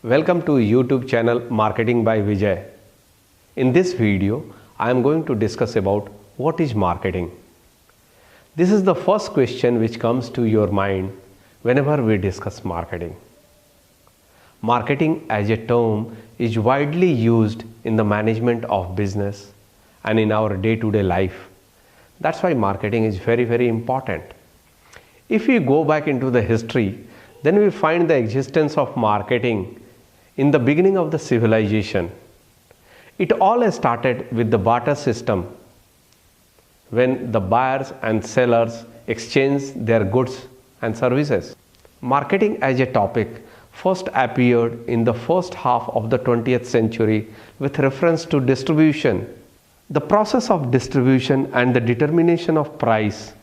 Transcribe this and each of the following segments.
Welcome to YouTube channel Marketing by Vijay. In this video, I am going to discuss about what is marketing. This is the first question which comes to your mind whenever we discuss marketing. Marketing as a term is widely used in the management of business and in our day-to-day life. That's why marketing is very important. If we go back into the history, then we find the existence of marketing in the beginning of the civilization. It all started with the barter system, when the buyers and sellers exchanged their goods and services. Marketing as a topic first appeared in the first half of the 20th century with reference to distribution. The process of distribution and the determination of price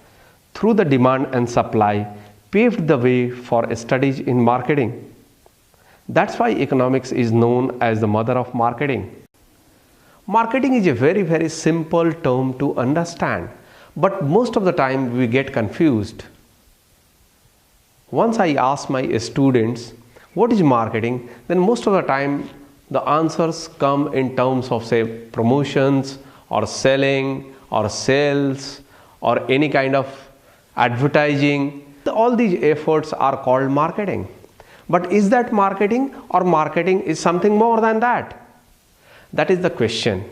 through the demand and supply paved the way for studies in marketing. That's why economics is known as the mother of marketing. Marketing is a very simple term to understand, but most of the time we get confused. Once I ask my students what is marketing, then most of the time the answers come in terms of, say, promotions or selling or sales or any kind of advertising. All these efforts are called marketing. But is that marketing, or marketing is something more than that? That is the question.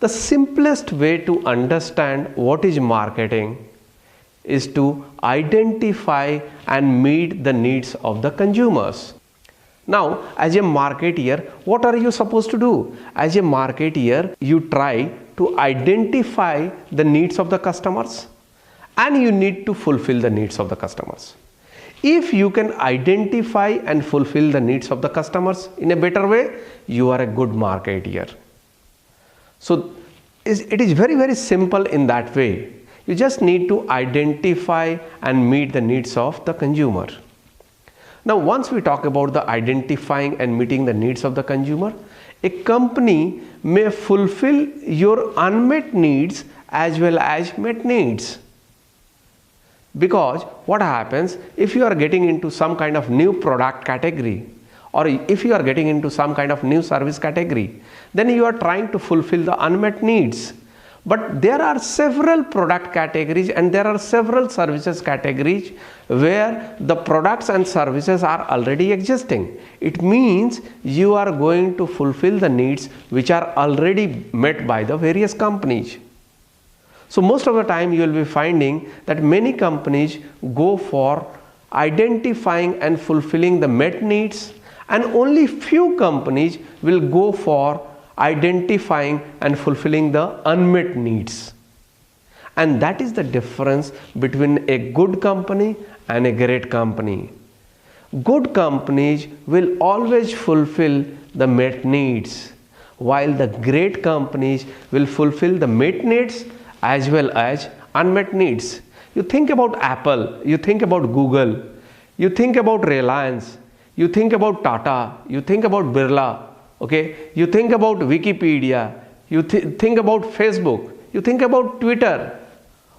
The simplest way to understand what is marketing is to identify and meet the needs of the consumers. Now, as a marketeer, what are you supposed to do? As a marketeer, you try to identify the needs of the customers and you need to fulfill the needs of the customers. If you can identify and fulfill the needs of the customers in a better way, you are a good marketeer. So it is very simple in that way. You just need to identify and meet the needs of the consumer. Now, once we talk about the identifying and meeting the needs of the consumer, a company may fulfill your unmet needs as well as met needs. Because what happens if you are getting into some kind of new product category, or if you are getting into some kind of new service category, then you are trying to fulfill the unmet needs. But there are several product categories and there are several services categories where the products and services are already existing. It means you are going to fulfill the needs which are already met by the various companies. So most of the time you will be finding that many companies go for identifying and fulfilling the met needs, and only few companies will go for identifying and fulfilling the unmet needs. And that is the difference between a good company and a great company. Good companies will always fulfill the met needs, while the great companies will fulfill the met needs as well as unmet needs. You think about Apple, you think about Google, you think about Reliance, you think about Tata, you think about Birla, okay? You think about Wikipedia, you think about Facebook, you think about Twitter.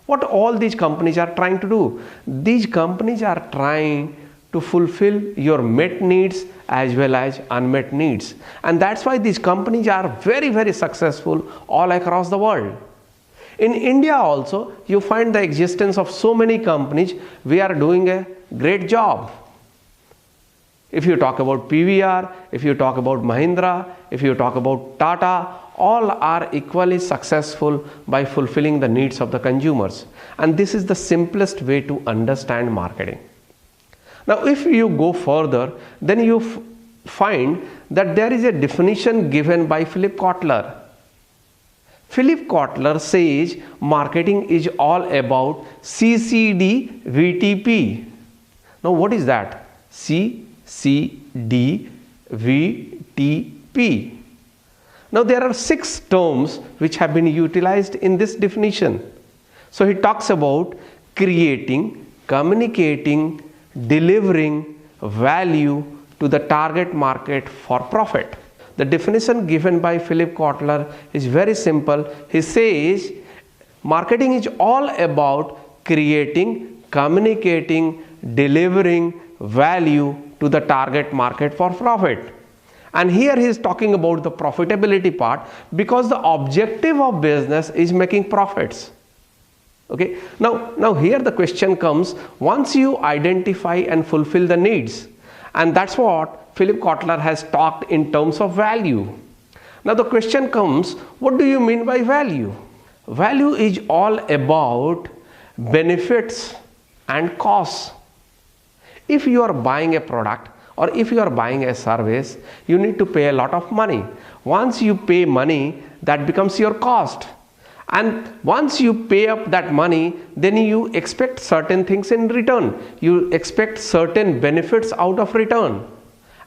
What all these companies are trying to do? These companies are trying to fulfill your met needs as well as unmet needs. And that's why these companies are very successful all across the world. In India also, you find the existence of so many companies. We are doing a great job. If you talk about PVR, if you talk about Mahindra, if you talk about Tata, all are equally successful by fulfilling the needs of the consumers. And this is the simplest way to understand marketing. Now, if you go further, then you find that there is a definition given by Philip Kotler. Philip Kotler says marketing is all about CCD VTP. Now what is that? CCD VTP. Now there are 6 terms which have been utilized in this definition. So he talks about creating, communicating, delivering value to the target market for profit. The definition given by Philip Kotler is very simple. He says marketing is all about creating, communicating, delivering value to the target market for profit. And here he is talking about the profitability part, because the objective of business is making profits. Okay, now here the question comes, once you identify and fulfill the needs, and that's what Philip Kotler has talked in terms of value. Now the question comes, what do you mean by value? Value is all about benefits and costs. If you are buying a product or if you are buying a service, you need to pay a lot of money. Once you pay money, that becomes your cost. And once you pay up that money, then you expect certain things in return. You expect certain benefits out of return,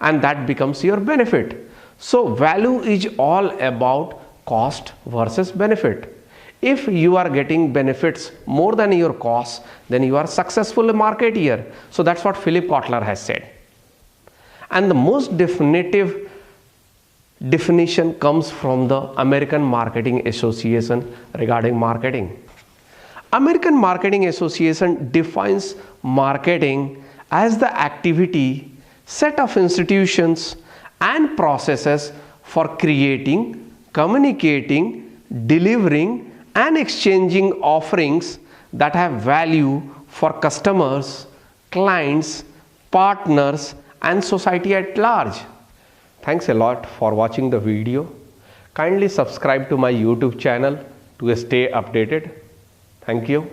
and that becomes your benefit. So value is all about cost versus benefit. If you are getting benefits more than your costs, then you are successful marketeer. So that's what Philip Kotler has said. And the most definitive definition comes from the American Marketing Association regarding marketing. American Marketing Association defines marketing as the activity, set of institutions and processes for creating, communicating, delivering and exchanging offerings that have value for customers, clients, partners and society at large. Thanks a lot for watching the video. Kindly subscribe to my YouTube channel to stay updated. Thank you.